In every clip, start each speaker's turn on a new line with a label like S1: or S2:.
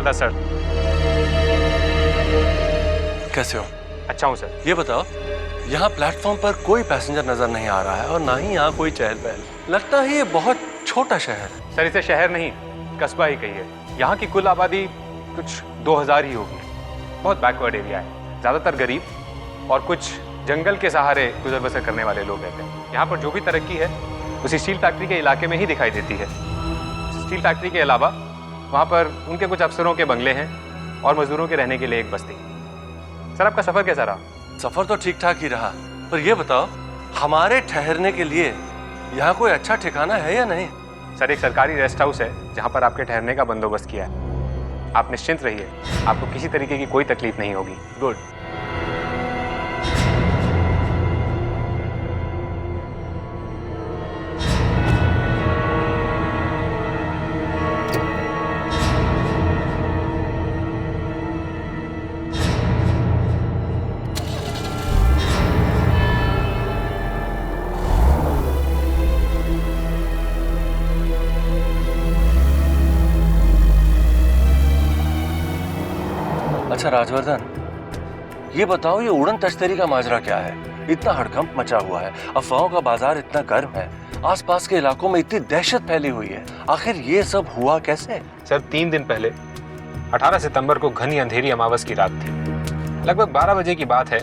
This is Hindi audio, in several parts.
S1: जबरदस्त सर।
S2: कैसे हो?
S1: अच्छा हूँ सर।
S2: ये बताओ, यहाँ प्लेटफॉर्म पर कोई पैसेंजर नजर नहीं आ रहा है और ना ही यहाँ कोई चहल पहल। लगता है ये बहुत छोटा शहर है।
S1: सर इसे शहर नहीं, कस्बा ही कहिए। यहाँ की कुल आबादी कुछ 2000 ही होगी। बहुत बैकवर्ड एरिया है, ज़्यादातर गरीब और कुछ जंगल के सहारे गुजर बसर करने वाले लोग रहते हैं। यहाँ पर जो भी तरक्की है उसी स्टील फैक्ट्री के इलाके में ही दिखाई देती है। स्टील फैक्ट्री के अलावा वहाँ पर उनके कुछ अफसरों के बंगले हैं और मजदूरों के रहने के लिए एक बस्ती। सर आपका सफ़र कैसा रहा?
S2: सफर तो ठीक ठाक ही रहा, पर ये बताओ हमारे ठहरने के लिए यहाँ कोई अच्छा ठिकाना है या नहीं?
S1: सर एक सरकारी रेस्ट हाउस है जहाँ पर आपके ठहरने का बंदोबस्त किया है। आप निश्चिंत रहिए, आपको किसी तरीके की कोई तकलीफ नहीं होगी।
S2: गुड। अच्छा राजवर्धन, ये बताओ ये उड़न तश्तरी का माजरा क्या है? इतना हड़कंप मचा हुआ है, अफवाहों का बाजार इतना गर्म है, आसपास के इलाकों में इतनी दहशत फैली हुई है। आखिर ये सब हुआ कैसे?
S1: सर 3 दिन पहले 18 सितंबर को घनी अंधेरी अमावस की रात थी। लगभग 12 बजे की बात है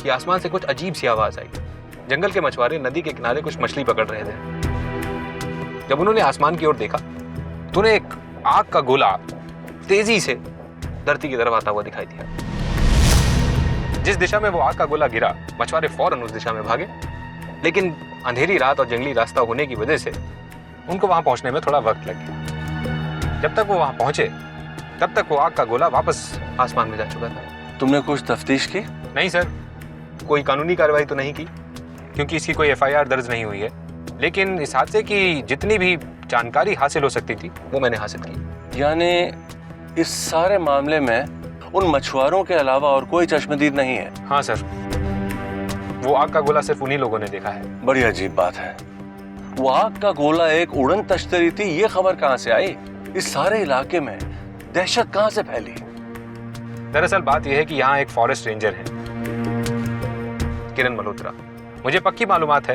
S1: कि आसमान से कुछ अजीब सी आवाज आई। जंगल के मछुआरे नदी के किनारे कुछ मछली पकड़ रहे थे। जब उन्होंने आसमान की ओर देखा तो उन्हें एक आग का गोला तेजी से धरती की तरफ आता हुआ दिखाई दिया। जिस दिशा में वो आग का गोला गिरा, मछुआरे फौरन उस दिशा में भागे, लेकिन अंधेरी रात और जंगली रास्ता होने की वजह से उनको वहां पहुंचने में थोड़ा वक्त लग गया। जब तक वो वहां पहुंचे तब तक वो आग का गोला वापस आसमान में जा चुका था।
S2: तुमने कुछ तफ्तीश की?
S1: नहीं सर, कोई कानूनी कार्रवाई तो नहीं की क्योंकि इसकी कोई FIR दर्ज नहीं हुई है, लेकिन इस हादसे की जितनी भी जानकारी हासिल हो सकती थी वो मैंने हासिल की।
S2: यानी इस सारे मामले में उन मछुआरों के अलावा और कोई चश्मदीद नहीं है?
S1: हाँ सर, वो आग का गोला सिर्फ उन्हीं लोगों ने देखा है।
S2: बड़ी अजीब बात है, वो आग का गोला एक उड़न तश्तरी थी, ये खबर कहाँ से आई? इस सारे इलाके में दहशत कहाँ से फैली?
S1: दरअसल बात यह है कि यहाँ एक फॉरेस्ट रेंजर है, किरण मल्होत्रा। मुझे पक्की मालूमात है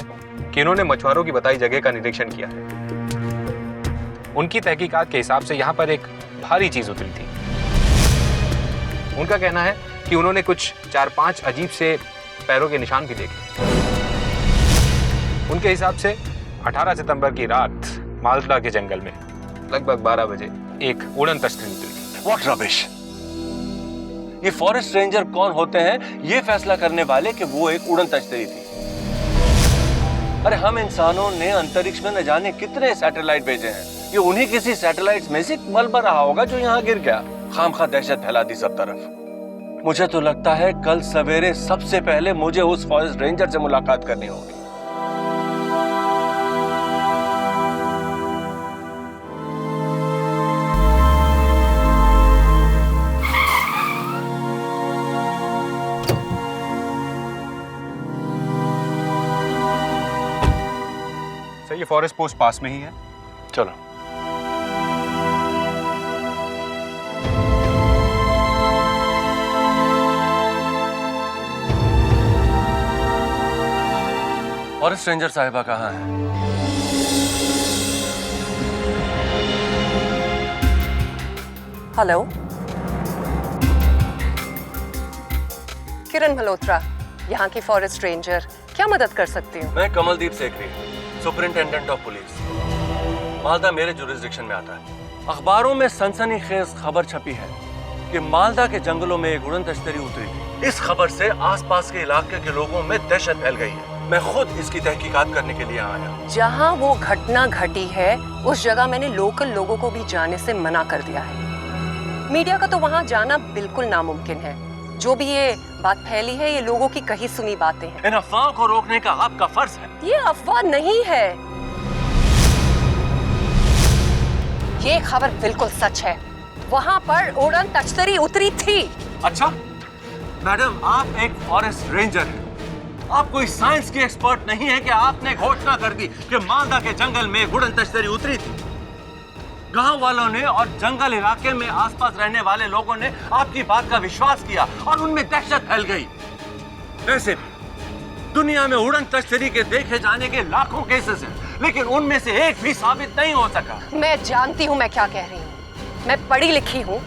S1: कि उन्होंने मछुआरों की बताई जगह का निरीक्षण किया है। उनकी तहकीकात के हिसाब से यहाँ पर एक भारी चीज उतरी थी। उनका कहना है कि उन्होंने कुछ 4-5 अजीब से पैरों के निशान भी देखे। उनके हिसाब से 18 सितंबर की रात मालदा के जंगल में लगभग 12 बजे एक उड़न तश्तरी उतरी थी।
S2: What rubbish! ये फॉरेस्ट रेंजर कौन होते हैं ये फैसला करने वाले कि वो एक उड़न तश्तरी थी? अरे हम इंसानों ने अंतरिक्ष में न जाने कितने सैटेलाइट भेजे हैं, ये उन्हीं किसी सैटेलाइट में से मलबा रहा होगा जो यहाँ गिर गया। खामखा दहशत फैला दी सब तरफ। मुझे तो लगता है कल सवेरे सबसे पहले मुझे उस फॉरेस्ट रेंजर से मुलाकात करनी होगी।
S1: सर ये फॉरेस्ट पोस्ट पास में ही है।
S2: चलो। फॉरेस्ट रेंजर साहिबा कहाँ है?
S3: हेलो, किरण मल्होत्रा, यहाँ की फॉरेस्ट रेंजर, क्या मदद कर सकती हूँ?
S2: मैं Kamaldeep सेकरी, superintendent of police. Malda मेरे जुरिस्डिक्शन में आता है। अखबारों में सनसनीखेज खबर छपी है कि मालदा के जंगलों में एक उड़न तश्तरी उतरी थी। इस खबर से आसपास के इलाके के लोगों में दहशत फैल गई है। मैं खुद इसकी तहकीकात करने के लिए आया।
S3: जहाँ वो घटना घटी है उस जगह मैंने लोकल लोगों को भी जाने से मना कर दिया है। मीडिया का तो वहाँ जाना बिल्कुल नामुमकिन है। जो भी ये बात फैली है ये लोगों की कही सुनी बातें हैं।
S2: इन अफवाहों को रोकने का आपका फर्ज है।
S3: ये अफवाह नहीं है, ये खबर बिल्कुल सच है। वहाँ पर उड़न तश्तरी उतरी थी।
S2: अच्छा मैडम, आप एक फॉरेस्ट रेंजर हैं, आप कोई साइंस की एक्सपर्ट नहीं है कि आपने घोषणा कर दी कि मालदा के जंगल में उड़न तश्तरी उतरी थी? गांव वालों ने और जंगल इलाके में आसपास रहने वाले लोगों ने आपकी बात का विश्वास किया और उनमें दहशत फैल गई। वैसे दुनिया में उड़न तश्तरी के देखे जाने के लाखों केसेस हैं, लेकिन उनमें से एक भी साबित नहीं हो सका।
S3: मैं जानती हूँ मैं क्या कह रही हूँ। मैं पढ़ी लिखी हूँ,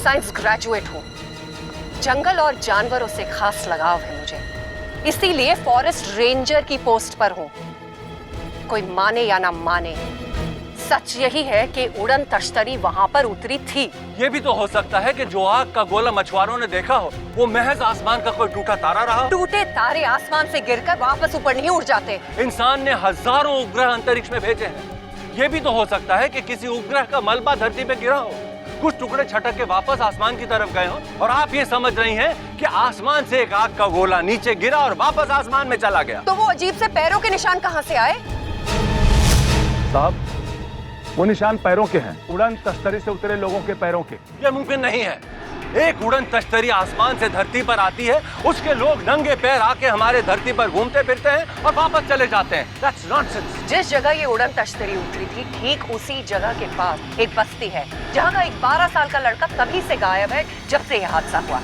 S3: साइंस ग्रेजुएट हूँ। जंगल और जानवरों से खास लगाव है मुझे, इसीलिए फॉरेस्ट रेंजर की पोस्ट पर हूँ। कोई माने या ना माने, सच यही है कि उड़न तश्तरी वहां पर उतरी थी।
S2: ये भी तो हो सकता है कि जो आग का गोला मछुआरों ने देखा हो वो महज आसमान का कोई टूटा तारा रहा।
S3: टूटे तारे आसमान से गिरकर वापस ऊपर नहीं उड़ जाते।
S2: इंसान ने हजारों उपग्रह अंतरिक्ष में भेजे हैं। ये भी तो हो सकता है कि किसी उपग्रह का मलबा धरती पे गिरा हो, कुछ टुकड़े छटक के वापस आसमान की तरफ गए हो और आप ये समझ रही हैं कि आसमान से एक आग का गोला नीचे गिरा और वापस आसमान में चला गया।
S3: तो वो अजीब से पैरों के निशान कहाँ से आए?
S4: साहब, वो निशान पैरों के हैं, उड़न तश्तरी से उतरे लोगों के पैरों के।
S2: यह मुमकिन नहीं है। एक उड़न तश्तरी आसमान से धरती पर आती है, उसके लोग नंगे पैर आके हमारे धरती पर घूमते फिरते हैं और वापस चले जाते हैं। That's nonsense।
S3: जिस जगह ये उड़न तश्तरी उतरी थी, ठीक उसी जगह के पास एक बस्ती है, जहाँ का एक 12 साल का लड़का तभी से गायब है जब से यह हादसा हुआ।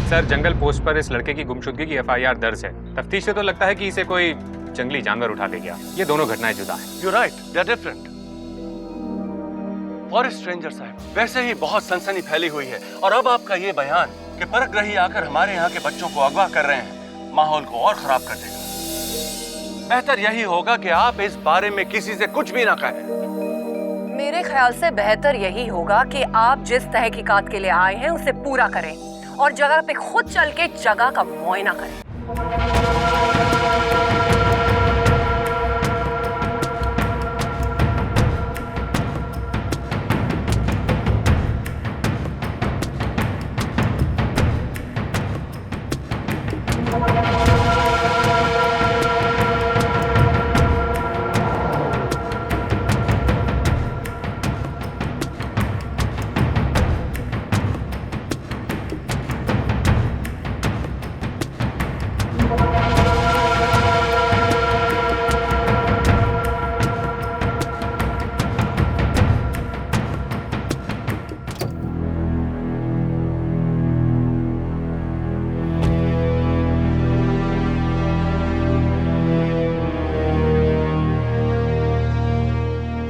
S1: सर, जंगल पोस्ट पर इस लड़के की गुमशुदगी की FIR दर्ज है। तफ्तीश से तो लगता है कि इसे कोई जंगली जानवर उठा ले गया। ये दोनों घटनाएं जुदा हैं।
S2: You're right, they're different। Forest ranger साहब, वैसे ही बहुत सनसनी फैली हुई है और अब आपका ये बयान कि परग्रही आकर हमारे यहाँ के बच्चों को अगवा कर रहे हैं, माहौल को और खराब कर देगा। बेहतर यही होगा कि आप इस बारे में किसी से कुछ भी ना कहें।
S3: मेरे ख्याल से बेहतर यही होगा कि आप जिस तहकीकात के लिए आए हैं उसे पूरा करें और जगह पे खुद चल के जगह का मुआयना करें।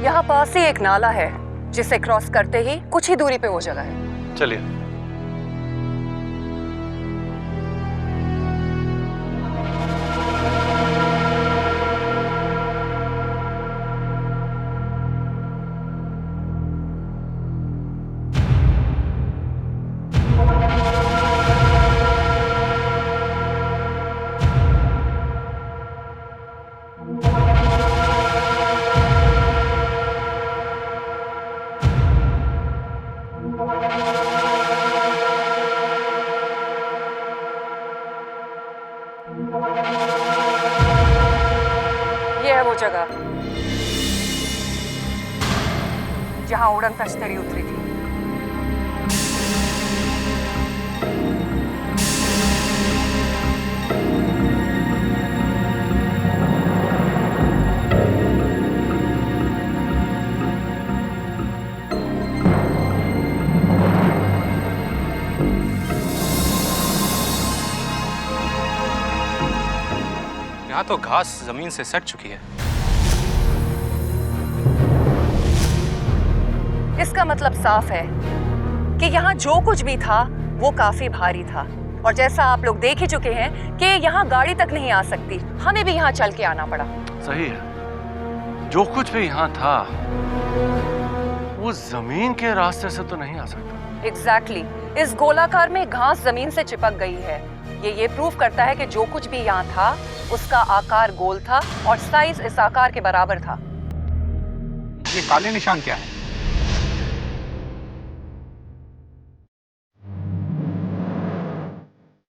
S3: यहाँ पास ही एक नाला है, जिसे क्रॉस करते ही कुछ ही दूरी पे वो जगह है।
S2: चलिए।
S3: ये है वो जगह जहाँ उड़न तश्तरी उतरी थी।
S1: यहाँ तो घास जमीन से सट चुकी है।
S3: इसका मतलब साफ है कि यहाँ जो कुछ भी था वो काफी भारी था, और जैसा आप लोग देख ही चुके हैं कि यहाँ गाड़ी तक नहीं आ सकती, हमें भी यहाँ चल के आना पड़ा।
S2: सही है, जो कुछ भी यहाँ था वो जमीन के रास्ते से तो नहीं आ सकता।
S3: एग्जैक्टली। इस गोलाकार में घास जमीन से चिपक गई है। ये प्रूव करता है कि जो कुछ भी यहाँ था उसका आकार गोल था और साइज इस आकार के बराबर था।
S1: ये काले निशान क्या है?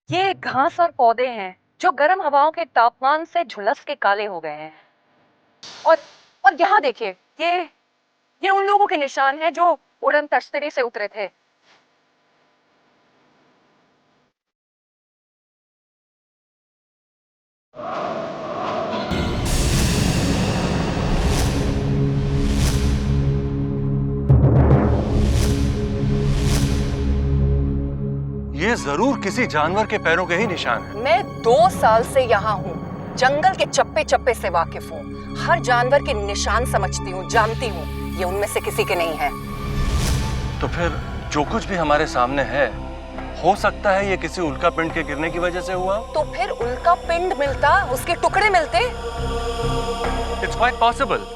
S3: ये घास और पौधे हैं जो गर्म हवाओं के तापमान से झुलस के काले हो गए हैं। और यहाँ देखिए, ये उन लोगों के निशान हैं जो उड़न तश्तरी से उतरे थे।
S2: ये जरूर किसी जानवर के पैरों के ही निशान है।
S3: मैं 2 साल से यहाँ हूँ, जंगल के चप्पे चप्पे से वाकिफ हूँ, हर जानवर के निशान समझती हूँ, जानती हूँ, ये उनमें से किसी के नहीं है।
S2: तो फिर जो कुछ भी हमारे सामने है, हो सकता है ये किसी उल्का पिंड के गिरने की वजह से हुआ।
S3: तो फिर उल्का पिंड मिलता, उसके टुकड़े मिलते।
S2: इट्स क्वाइट पॉसिबल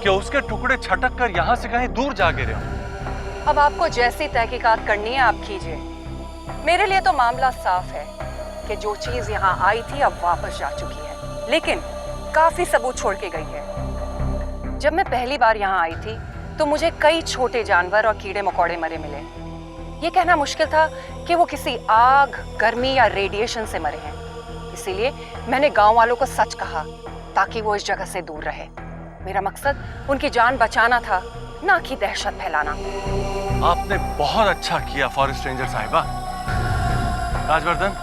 S2: कि उसके टुकड़े छटक कर यहाँ से कहीं दूर जा गिरे हों।
S3: अब आपको जैसी तहकीकात करनी है आप कीजिए। मेरे लिए तो मामला साफ है कि जो चीज यहाँ आई थी अब वापस जा चुकी है, लेकिन काफी सबूत छोड़ के गई है। जब मैं पहली बार यहाँ आई थी तो मुझे कई छोटे जानवर और कीड़े मकोड़े मरे मिले। ये कहना मुश्किल था कि वो किसी आग, गर्मी या रेडिएशन से मरे हैं। इसीलिए मैंने गांव वालों को सच कहा ताकि वो इस जगह से दूर रहे। मेरा मकसद उनकी जान बचाना था, ना कि दहशत फैलाना।
S2: आपने बहुत अच्छा किया फॉरेस्ट रेंजर साहिबा। Rajvardhan,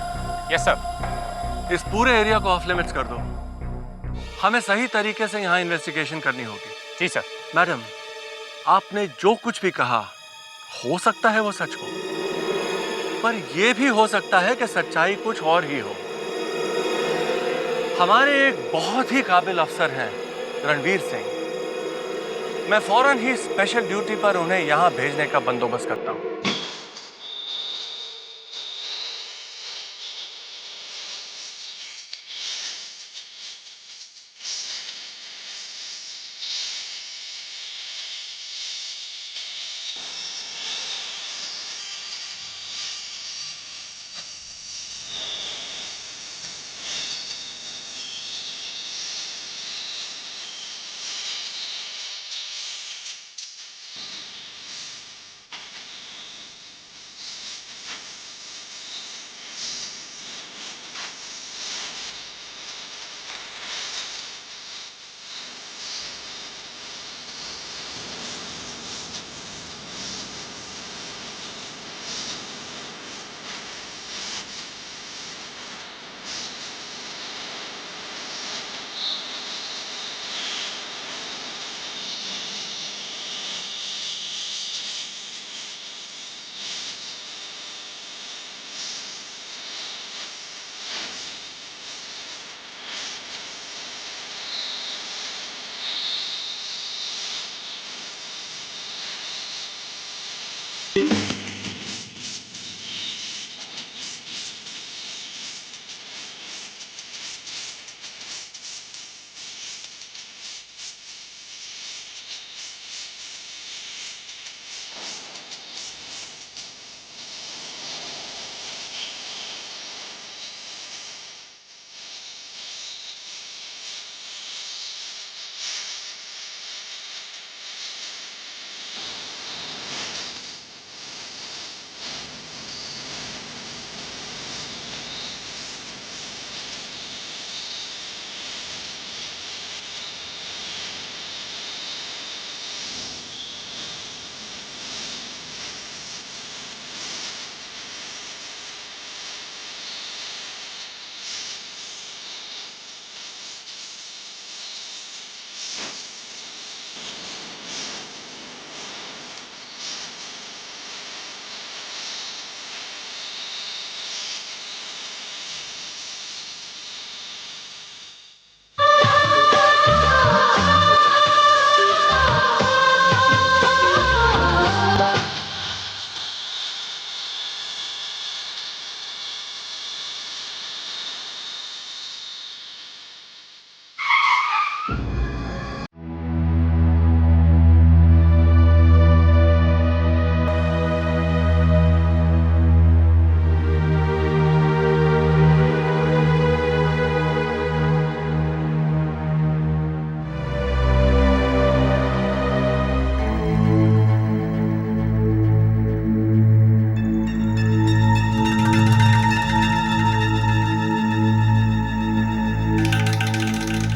S1: yes sir.
S2: इस पूरे एरिया को ऑफ लिमिट्स कर दो। हमें सही तरीके से यहाँ इन्वेस्टिगेशन करनी होगी।
S1: जी सर।
S2: मैडम, आपने जो कुछ भी कहा हो सकता है वो सच हो, पर यह भी हो सकता है कि सच्चाई कुछ और ही हो। हमारे एक बहुत ही काबिल अफसर हैं रणवीर सिंह। मैं फौरन ही स्पेशल ड्यूटी पर उन्हें यहां भेजने का बंदोबस्त करता हूं।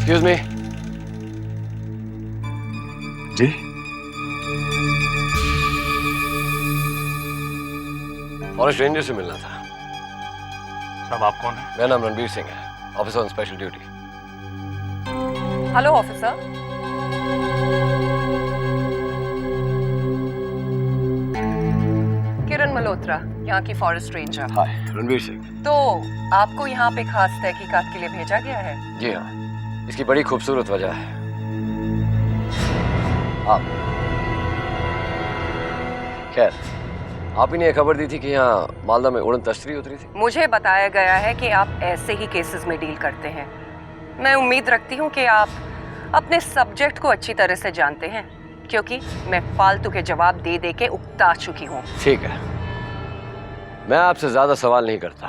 S5: Excuse me.
S4: जी
S5: फॉरेस्ट रेंजर से मिलना था।
S4: साहब आप कौन है?
S5: मेरा नाम रणवीर सिंह है, officer on special duty.
S3: Hello officer. Kiran Malhotra Malhotra, यहाँ की forest ranger.
S5: Hi, Ranveer Singh.
S3: तो आपको यहाँ पे खास तहकीकात के लिए भेजा गया है?
S5: जी हाँ, इसकी बड़ी खूबसूरत वजह है। आप खैर, आप ही ने खबर दी थी कि यहाँ मालदा में उड़न तश्तरी उतरी थी।
S3: मुझे बताया गया है कि आप ऐसे ही केसेस में डील करते हैं। मैं उम्मीद रखती हूँ कि आप अपने सब्जेक्ट को अच्छी तरह से जानते हैं, क्योंकि मैं फालतू के जवाब दे दे के उकता चुकी हूँ।
S5: ठीक है, मैं आपसे ज्यादा सवाल नहीं करता,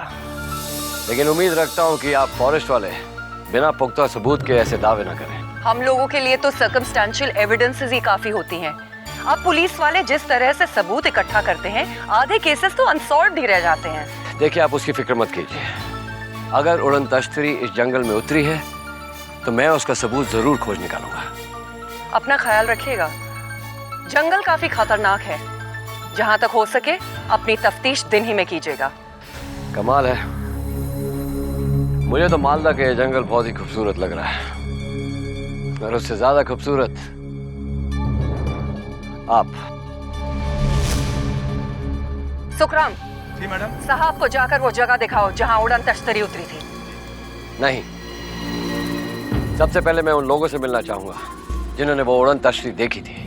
S5: लेकिन उम्मीद रखता हूँ कि आप फॉरेस्ट वाले बिना पुख्ता सबूत के ऐसे दावे ना करें।
S3: हम लोगों के लिए तो सर्कमस्टेंशियल एविडेंसेस ही काफी होती हैं। अब पुलिस वाले जिस तरह से सबूत इकट्ठा करते हैं, आधे केसेस तो अनसॉल्व्ड ही रह जाते हैं।
S5: देखिए, आप उसकी फिक्र मत कीजिए। अगर उड़न तश्तरी इस जंगल में उतरी है तो मैं उसका सबूत जरूर खोज निकालूंगा।
S3: अपना ख्याल रखिएगा। जंगल काफी खतरनाक है। जहां तक हो सके अपनी तफ्तीश दिन ही में कीजिएगा।
S5: कमाल है, मुझे तो मालदा के जंगल बहुत ही खूबसूरत लग रहा है, और उससे ज्यादा खूबसूरत आप।
S3: सुखराम
S4: जी मैडम।
S3: साहब को जाकर वो जगह दिखाओ जहां उड़न तश्तरी उतरी थी।
S5: नहीं, सबसे पहले मैं उन लोगों से मिलना चाहूंगा जिन्होंने वो उड़न तश्तरी देखी थी।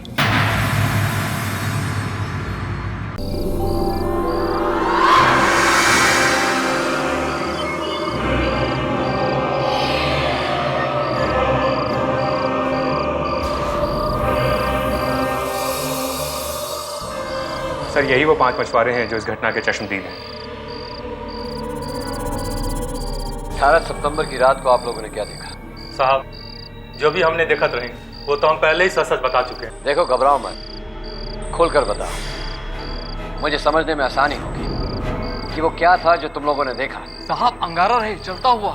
S1: सर, यही वो 5 मछुआरे हैं जो इस घटना के चश्मदीद हैं।
S5: 18 सितंबर की रात को आप लोगों ने क्या देखा?
S6: साहब, जो भी हमने देखत रहे वो तो हम पहले ही सच सच बता चुके हैं।
S5: देखो, घबराओ मत, खोलकर बताओ, मुझे समझने में आसानी होगी कि वो क्या था जो तुम लोगों ने देखा।
S7: साहब, अंगारा रहे चलता हुआ।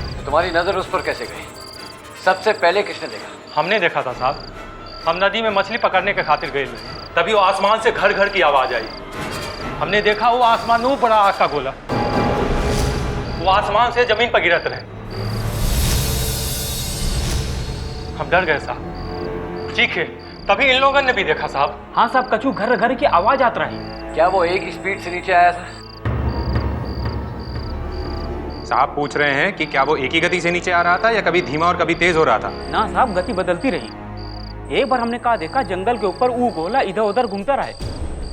S5: तो तुम्हारी नजर उस पर कैसे गई? सबसे पहले किसने देखा?
S6: हमने देखा था साहब। हम नदी में मछली पकड़ने के खातिर गए, तभी वो आसमान से घर घर की आवाज आई। हमने देखा वो आसमान में वो बड़ा आग का गोला, वो आसमान से जमीन पर गिरत रहे। हम डर गए साहब, चीखे। तभी इन लोगों ने भी देखा साहब।
S7: हाँ साहब, कछु घर घर की आवाज आत रही।
S5: क्या वो एक ही स्पीड से नीचे आया था?
S1: साहब पूछ रहे हैं कि क्या वो एक ही गति से नीचे आ रहा था या कभी धीमा और कभी तेज हो रहा था?
S7: ना साहब, गति बदलती रही। एक बार हमने कहा देखा जंगल के ऊपर वो गोला इधर उधर घूमता रहे,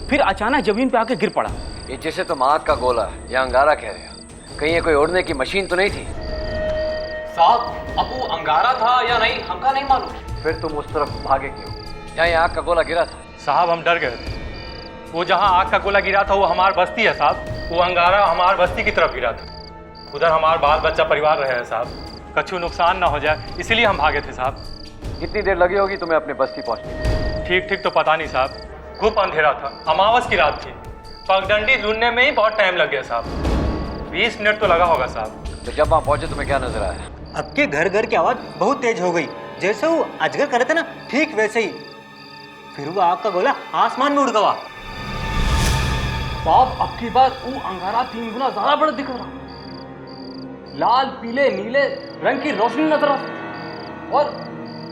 S7: फिर अचानक जमीन पे आके गिर पड़ा।
S5: ये जिसे तुम आग का गोला या अंगारा कह रहे हो, कहीं ये कोई उड़ने की मशीन तो नहीं थी?
S7: साहब, अब वो अंगारा था या नहीं हमका नहीं मालूम।
S5: फिर तुम उस तरफ भागे क्यों? यहाँ ये आग का गोला गिरा था।
S6: साहब, हम डर गए थे। वो जहां आग का गोला गिरा था वो हमार बस्ती है साहब। वो अंगारा हमार बस्ती की तरफ गिरा था। उधर हमार बाल बच्चा परिवार रहे हैं साहब, कछु नुकसान ना हो जाए, इसीलिए हम भागे थे साहब।
S5: कितनी देर लगी होगी तुम्हें अपने बस्ती पहुंचने?
S6: ठीक ठीक तो पता नहीं साहब, खूब अंधेरा था, अमावस की रात थी। पगडंडी ढूंढने में ही बहुत टाइम लग गया साहब, 20 मिनट तो लगा होगा साहब।
S5: तो जब वहां पहुंचे तुम्हें क्या नजर आया?
S8: आपके घर घर की आवाज बहुत तेज हो गई, जैसे वो अजगर करे थे ना, ठीक वैसे ही। फिर वो आग का गोला आसमान में उड़ गया।
S7: साहब, अब की बार वो अंगारा 3 गुना ज्यादा बड़ा दिख रहा। लाल पीले नीले रंग की रोशनी नजर आती और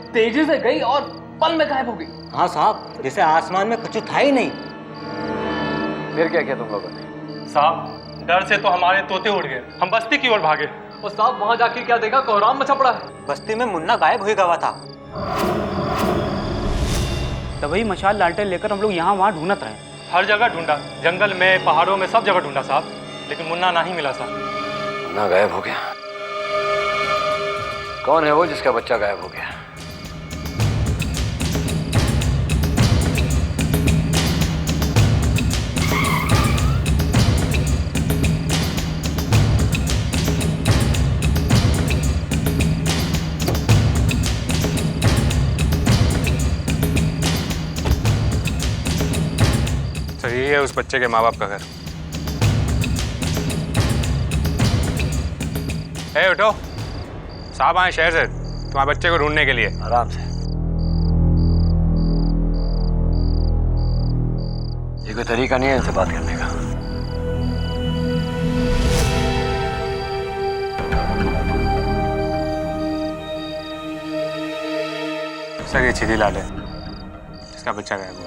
S7: तेजी से गई और पल में गायब हो गई।
S8: हाँ साहब, जैसे आसमान में कुछ था ही नहीं।
S5: फिर क्या किया तुम लोगों ने?
S6: साहब, डर से तो हमारे तोते उड़ गए, हम बस्ती की ओर भागे।
S7: और साहब, वहां जाके क्या देखा, कोहराम मचा पड़ा है।
S8: बस्ती में मुन्ना गायब हो गया था।
S7: तभी मशाल लालटेन लेकर हम लोग यहाँ वहाँ ढूंढत रहे।
S6: हर जगह ढूंढा, जंगल में पहाड़ों में सब जगह ढूंढा साहब, लेकिन मुन्ना नहीं मिला साहब।
S5: ना गायब हो गया? कौन है वो जिसका बच्चा गायब हो गया?
S1: सर, ये है उस बच्चे के माँ बाप का घर। ए, उठो, साहब आए शहर से तुम्हारे बच्चे को ढूंढने के लिए।
S5: आराम से। ये कोई तरीका नहीं है इनसे बात करने का।
S1: सर, ये छिदी लाल है जिसका बच्चा गायब हुआ।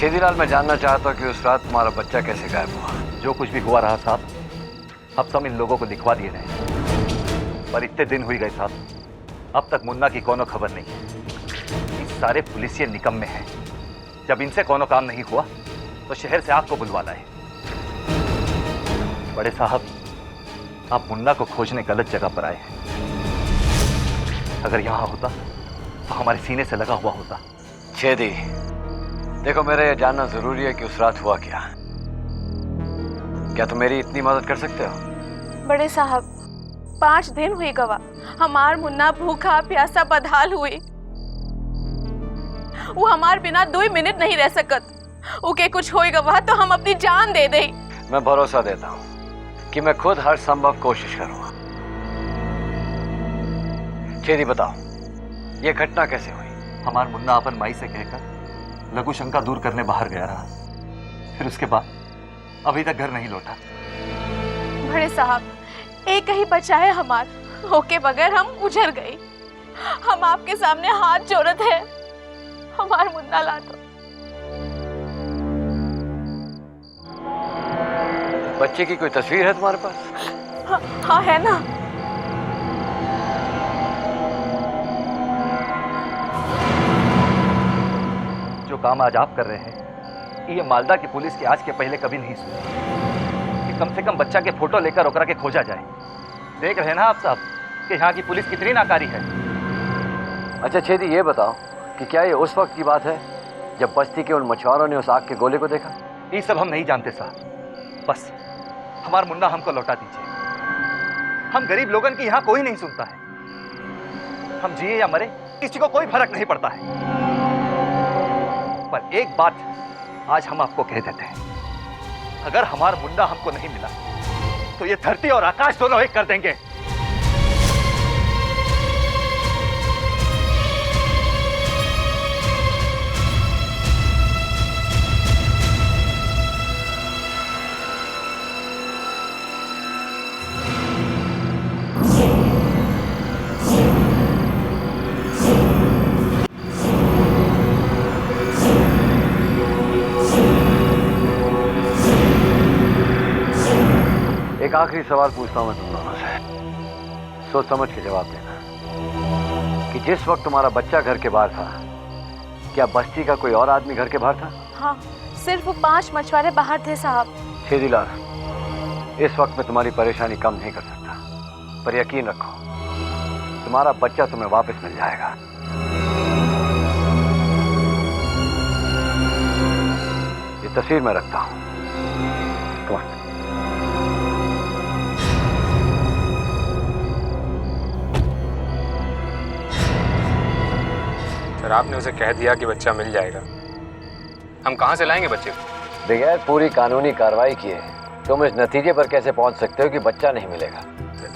S5: छेदीलाल, मैं जानना चाहता हूँ कि उस रात तुम्हारा बच्चा कैसे गायब हुआ?
S4: जो कुछ भी हुआ रहा साहब, अब सब इन लोगों को लिखवा दिए गए, पर इतने दिन हुई गए साहब, अब तक मुन्ना की कोनो खबर नहीं है। इस सारे पुलिसिये निकम्मे हैं, जब इनसे कोनो काम नहीं हुआ तो शहर से आपको बुलवा लाए। बड़े साहब, आप मुन्ना को खोजने गलत जगह पर आए हैं। अगर यहाँ होता तो हमारे सीने से लगा हुआ होता।
S5: छेदी, देखो, मेरा ये जानना जरूरी है कि उस रात हुआ क्या। क्या तुम मेरी इतनी मदद कर सकते हो?
S9: बड़े साहब, 5 दिन हुए गवा, हमार मुन्ना भूखा प्यासा बदहाल हुई। वो हमार बिना 2 मिनट नहीं रह सकत। उके कुछ होए गवा तो हम अपनी जान दे दे।
S5: मैं भरोसा देता हूँ कि मैं खुद हर संभव कोशिश करूंगा। छेदी, बताओ, ये घटना कैसे हुई?
S4: हमार मुन्ना अपन माई से कहकर लघु शंका दूर करने बाहर गया रहा, फिर उसके बाद अभी तक घर नहीं लौटा।
S9: बड़े साहब, एक ही बचा है हमार, होके बगैर हम उजर गए। हम आपके सामने हाथ जोड़त है, हमार मुन्ना ला दो।
S5: बच्चे की कोई तस्वीर है तुम्हारे पास?
S9: हाँ है ना।
S4: जो काम आज आप कर रहे हैं, ये मालदा की पुलिस की आज के पहले कभी नहीं सुनी कि कम से कम बच्चा के फोटो लेकर ओकरा के खोजा जाए। देख रहे हैं ना आप साहब कि यहाँ की पुलिस कितनी नाकारी है।
S5: अच्छा छेदी, ये बताओ कि क्या ये उस वक्त की बात है जब बस्ती के उन मछुआरों ने उस आग के गोले को देखा?
S4: ये सब हम नहीं जानते साहब, बस हमारा मुन्ना हमको लौटा दीजिए। हम गरीब लोगन की यहाँ कोई नहीं सुनता है। हम जिए या मरे, किसी को कोई फर्क नहीं पड़ता है। पर एक बात आज हम आपको कह देते हैं, अगर हमारा मुन्ना हमको नहीं मिला तो ये धरती और आकाश दोनों एक कर देंगे।
S5: एक आखिरी सवाल पूछता हूं मैं तुम दोनों से, सोच समझ के जवाब देना कि जिस वक्त तुम्हारा बच्चा घर के बाहर था, क्या बस्ती का कोई और आदमी घर के बाहर था?
S9: हाँ, सिर्फ 5 मछुआरे बाहर थे साहब।
S5: छेदीलाल, इस वक्त मैं तुम्हारी परेशानी कम नहीं कर सकता, पर यकीन रखो, तुम्हारा बच्चा तुम्हें वापस मिल जाएगा। ये तस्वीर मैं रखता हूं। Come on.
S1: सर, आपने उसे कह दिया कि बच्चा मिल जाएगा, हम कहाँ से लाएंगे बच्चे को?
S5: बगैर पूरी कानूनी कार्रवाई किए तुम इस नतीजे पर कैसे पहुंच सकते हो कि बच्चा नहीं मिलेगा?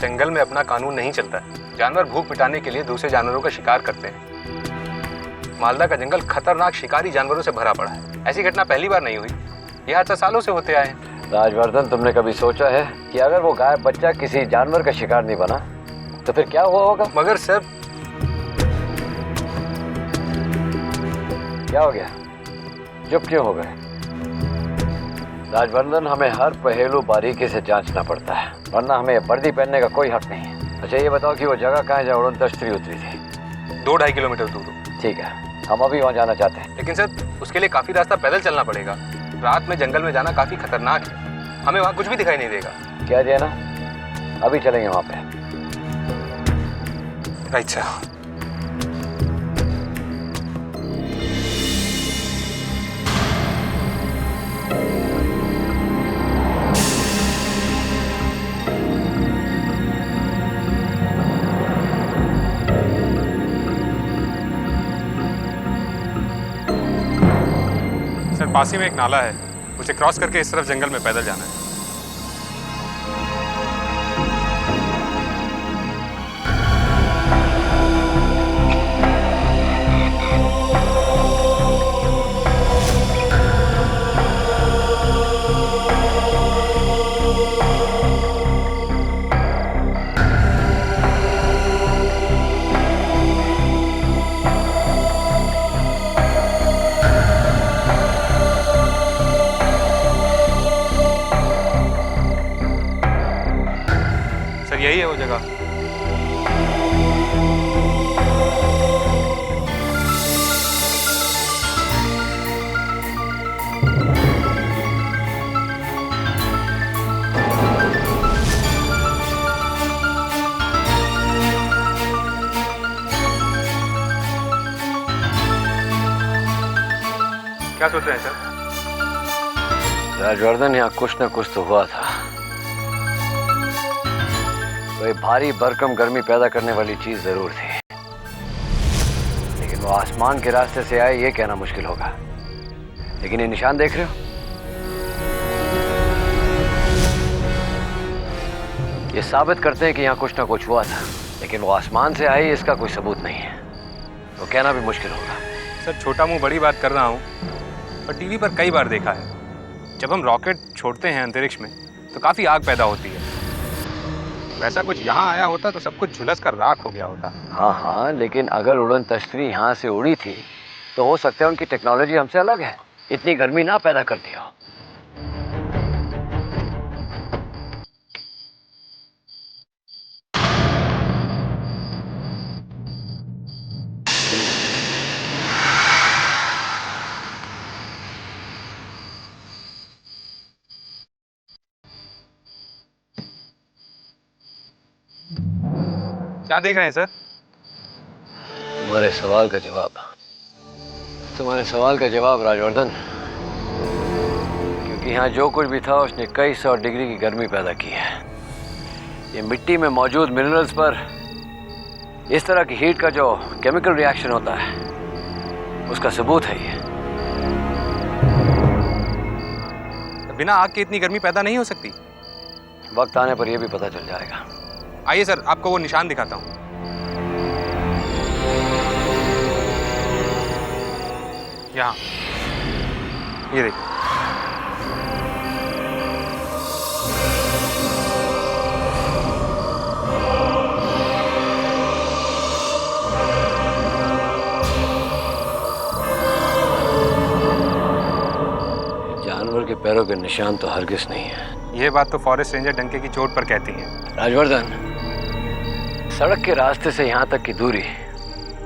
S1: जंगल में अपना कानून नहीं चलता है। जानवर भूख मिटाने के लिए दूसरे जानवरों का शिकार करते हैं। मालदा का जंगल खतरनाक शिकारी जानवरों से भरा पड़ा है। ऐसी घटना पहली बार नहीं हुई, यह हादसा सालों से होते आए हैं।
S5: राजवर्धन, तुमने कभी सोचा है कि अगर वो गायब बच्चा किसी जानवर का शिकार नहीं बना तो फिर क्या हुआ होगा?
S1: मगर सर,
S5: क्या हो गया? चुप क्यों हो गए? राजवर्धन, हमें हर पहलू बारीकी से जांचना पड़ता है, वरना हमें वर्दी पहनने का कोई हक नहीं है। अच्छा ये बताओ कि वो जगह कहाँ है जहाँ उड़न तश्तरी उतरी थी?
S1: 2-2.5 किलोमीटर दूर।
S5: ठीक है, हम अभी वहाँ जाना चाहते हैं।
S1: लेकिन सर, उसके लिए काफी रास्ता पैदल चलना पड़ेगा। रात में जंगल में जाना काफी खतरनाक है, हमें वहाँ कुछ भी दिखाई नहीं देगा।
S5: क्या दिया ना, अभी चलेंगे वहाँ पे।
S1: Right sir. सर, पास ही में एक नाला है, उसे क्रॉस करके इस तरफ जंगल में पैदल जाना है। है वो जगह। क्या सोच रहे हैं सर?
S5: राजवर्धन, यहाँ कुछ न कुछ तो हुआ था। कोई भारी भरकम गर्मी पैदा करने वाली चीज जरूर थी, लेकिन वो आसमान के रास्ते से आए ये कहना मुश्किल होगा। लेकिन ये निशान देख रहे हो, ये साबित करते हैं कि यहाँ कुछ ना कुछ हुआ था, लेकिन वो आसमान से आई इसका कोई सबूत नहीं है, तो कहना भी मुश्किल होगा।
S1: सर छोटा मुंह बड़ी बात कर रहा हूँ, पर टीवी पर कई बार देखा है, जब हम रॉकेट छोड़ते हैं अंतरिक्ष में तो काफी आग पैदा होती है। वैसा कुछ यहाँ आया होता तो सब कुछ झुलस कर राख हो गया होता।
S5: हाँ हाँ, लेकिन अगर उड़न तश्तरी यहाँ से उड़ी थी तो हो सकता है उनकी टेक्नोलॉजी हमसे अलग है, इतनी गर्मी ना पैदा करती हो।
S1: क्या देख रहे हैं सर?
S5: तुम्हारे सवाल का जवाब राजवर्धन, क्योंकि यहाँ जो कुछ भी था उसने कई 100 डिग्री की गर्मी पैदा की है। ये मिट्टी में मौजूद मिनरल्स पर इस तरह की हीट का जो केमिकल रिएक्शन होता है उसका सबूत है ये।
S1: बिना आग के इतनी गर्मी पैदा नहीं हो सकती।
S5: वक्त आने पर यह भी पता चल जाएगा।
S1: आइए सर, आपको वो निशान दिखाता हूँ। यहाँ, ये देखिए।
S5: जानवर के पैरों के निशान तो हरगिज नहीं है।
S1: ये बात तो फॉरेस्ट रेंजर डंके की चोट पर कहती है।
S5: राजवर्धन, सड़क के रास्ते से यहाँ तक की दूरी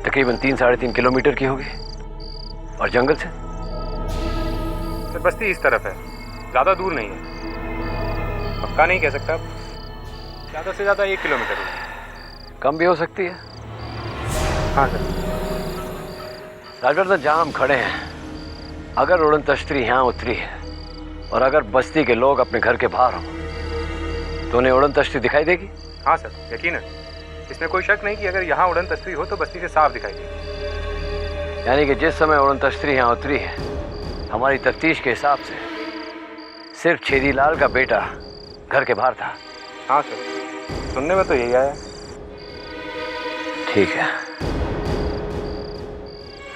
S5: तकरीबन 3-3.5 किलोमीटर की होगी, और जंगल से?
S1: सर बस्ती इस तरफ है, ज्यादा दूर नहीं है। पक्का नहीं कह सकता, ज्यादा से ज्यादा 1 किलोमीटर होगी।
S5: कम भी हो सकती है।
S1: हाँ सर।
S5: राजवर्धन, जहाँ हम खड़े हैं, अगर उड़न तश्तरी यहाँ उतरी है और अगर बस्ती के लोग अपने घर के बाहर हो तो उन्हें उड़न तश्तरी दिखाई देगी?
S1: हाँ सर, यकीनन। इसमें कोई शक नहीं कि अगर यहाँ उड़न तश्तरी हो तो बस्ती से साफ दिखाई देगी।
S5: यानी कि जिस समय उड़न तश्तरी यहाँ उतरी है, हमारी तफ्तीश के हिसाब से सिर्फ छेदी लाल का बेटा घर के बाहर था।
S1: हाँ सर, सुनने में तो यही आया।
S5: ठीक है।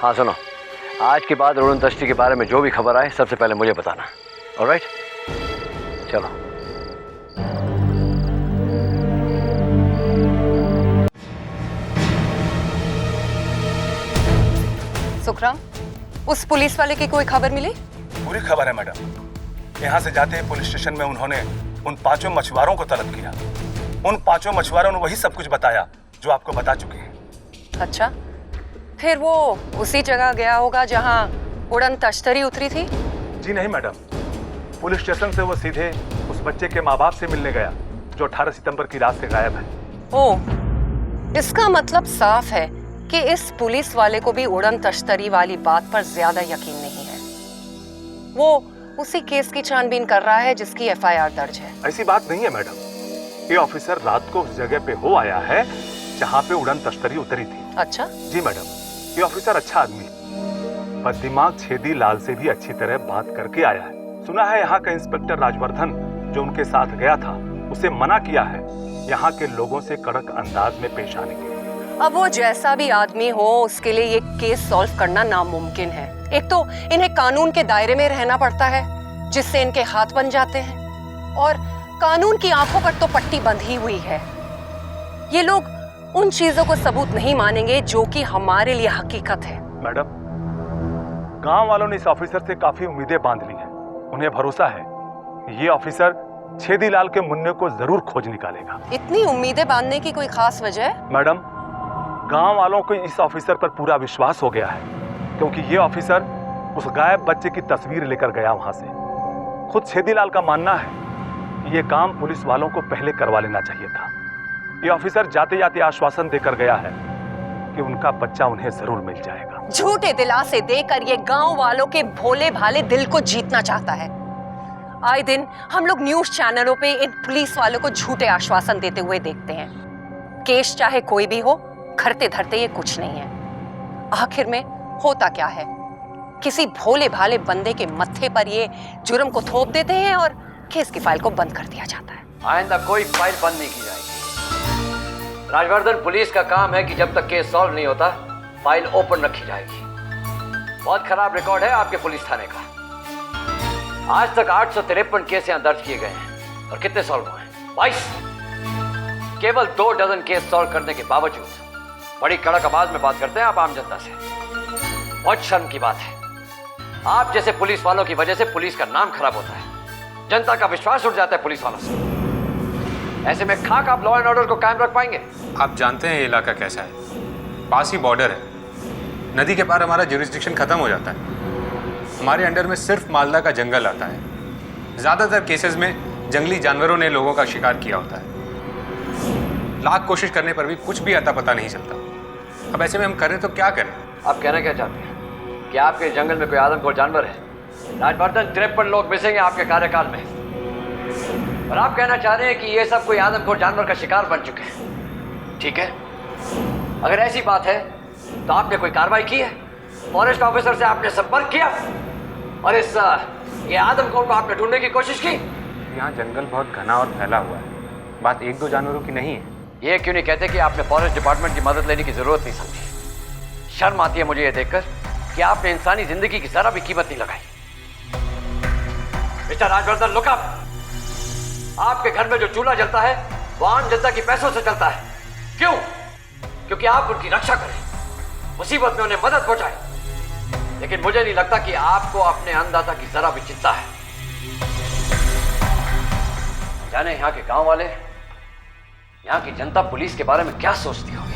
S5: हाँ सुनो, आज के बाद उड़न तश्तरी के बारे में जो भी खबर आए सबसे पहले मुझे बताना। ऑलराइट, चलो।
S3: सुखराम, उस पुलिस वाले की कोई खबर मिली?
S10: पूरी खबर है मैडम। यहाँ से जाते ही पुलिस स्टेशन में उन्होंने उन 5 मछुआरों को तलब किया। उन 5 मछुआरों ने वही सब कुछ बताया जो आपको बता चुके हैं।
S3: अच्छा, फिर वो उसी जगह गया होगा जहाँ उड़न तश्तरी उतरी थी?
S10: जी नहीं मैडम, पुलिस स्टेशन से वो सीधे उस बच्चे के माँ बाप से मिलने गया जो 18 सितंबर की रात से गायब है।
S3: ओह, इसका मतलब साफ है कि इस पुलिस वाले को भी उड़न तश्तरी वाली बात पर ज्यादा यकीन नहीं है। वो उसी केस की छानबीन कर रहा है जिसकी FIR दर्ज है।
S10: ऐसी बात नहीं है मैडम, ये ऑफिसर रात को उस जगह पे हो आया है जहाँ पे उड़न तश्तरी उतरी थी।
S3: अच्छा?
S10: जी मैडम, ये ऑफिसर अच्छा आदमी है, पर दिमाग छेदी लाल से भी अच्छी तरह बात करके आया है। सुना है यहाँ का इंस्पेक्टर राजवर्धन जो उनके साथ गया था उसे मना किया है यहाँ के लोगों से कड़क अंदाज में पेश आने के।
S3: अब वो जैसा भी आदमी हो, उसके लिए ये केस सॉल्व करना नामुमकिन है। एक तो इन्हें कानून के दायरे में रहना पड़ता है जिससे इनके हाथ बन जाते हैं, और कानून की आंखों पर तो पट्टी बंधी हुई है। ये लोग उन चीजों को सबूत नहीं मानेंगे जो कि हमारे लिए हकीकत है।
S10: मैडम, गांव वालों ने इस ऑफिसर से काफी उम्मीदें बांध ली हैं। उन्हें भरोसा है ये ऑफिसर छेदीलाल के मुन्ने को जरूर खोज निकालेगा।
S3: इतनी उम्मीदें बांधने की कोई खास वजह है?
S10: मैडम, गांव वालों को इस ऑफिसर पर पूरा विश्वास हो गया है, क्योंकि ये ऑफिसर उस गायब बच्चे की तस्वीर लेकर गया वहां से। खुद छेदीलाल का मानना है कि ये काम पुलिस वालों को पहले करवा लेना चाहिए था। ये ऑफिसर जाते जाते आश्वासन देकर गया है कि उनका बच्चा उन्हें जरूर मिल जाएगा।
S3: झूठे दिलासे देकर ये गांव वालों के भोले भाले दिल को जीतना चाहता है। आए दिन हम लोग न्यूज चैनलों पे इन पुलिस वालों को झूठे आश्वासन देते हुए देखते हैं। केस चाहे कोई भी हो, करते धरते ये कुछ नहीं है। आखिर में होता क्या है, किसी भोले भाले बंदे के मत्थे पर ये जुर्म को थोप देते हैं और केस की फाइल को बंद कर दिया जाता है।
S5: आइंदा कोई फाइल बंद नहीं की जाएगी। राजवर्धन, पुलिस का काम है कि जब तक केस सॉल्व नहीं होता फाइल ओपन रखी जाएगी। बहुत खराब रिकॉर्ड है आपके पुलिस थाने का। आज तक 853 केस यहां दर्ज किए गए हैं और कितने सॉल्व हुए हैं? 22। केवल 2 डजन केस सॉल्व करने के बावजूद बड़ी कड़क आवाज में बात करते हैं आप आम जनता से। बहुत शर्म की बात है। आप जैसे पुलिस वालों की वजह से पुलिस का नाम खराब होता है, जनता का विश्वास उठ जाता है पुलिस वालों से। ऐसे में खाक आप लॉ एंड ऑर्डर को कायम रख पाएंगे?
S1: आप जानते हैं ये इलाका कैसा है, पास ही बॉर्डर है। नदी के पार हमारा ज्यूरिसडिक्शन खत्म हो जाता है। हमारे अंडर में सिर्फ मालदा का जंगल आता है। ज्यादातर केसेस में जंगली जानवरों ने लोगों का शिकार किया होता है। लाख कोशिश करने पर भी कुछ भी अता पता नहीं चलता। अब ऐसे में हम करें तो क्या करें?
S5: आप कहना क्या चाहते हैं कि आपके जंगल में कोई आदमखोर जानवर है? राजवर्धन, 53 लोग मिसेंगे आपके कार्यकाल में, और आप कहना चाह रहे हैं कि ये सब कोई आदमखोर जानवर का शिकार बन चुके हैं। ठीक है, अगर ऐसी बात है तो आपने कोई कार्रवाई की है? फॉरेस्ट ऑफिसर से आपने संपर्क किया और ये आदमखोर को आपने ढूंढने की कोशिश की?
S1: यहाँ जंगल बहुत घना और फैला हुआ है, बात 1-2 जानवरों की नहीं है।
S5: ये क्यों नहीं कहते कि आपने फॉरेस्ट डिपार्टमेंट की मदद लेने की जरूरत नहीं समझी? शर्म आती है मुझे ये देखकर कि आपने इंसानी जिंदगी की जरा भी कीमत नहीं लगाई। Mister Rajvardhan, look up. आपके घर में जो चूल्हा जलता है वो आम जनता की पैसों से चलता है। क्यों? क्योंकि आप उनकी रक्षा करें, मुसीबत में उन्हें मदद पहुंचाएं। लेकिन मुझे नहीं लगता कि आपको अपने अन्नदाता की जरा भी चिंता है। जाने यहाँ के गांव वाले, यहाँ की जनता पुलिस के बारे में क्या सोचती होगी।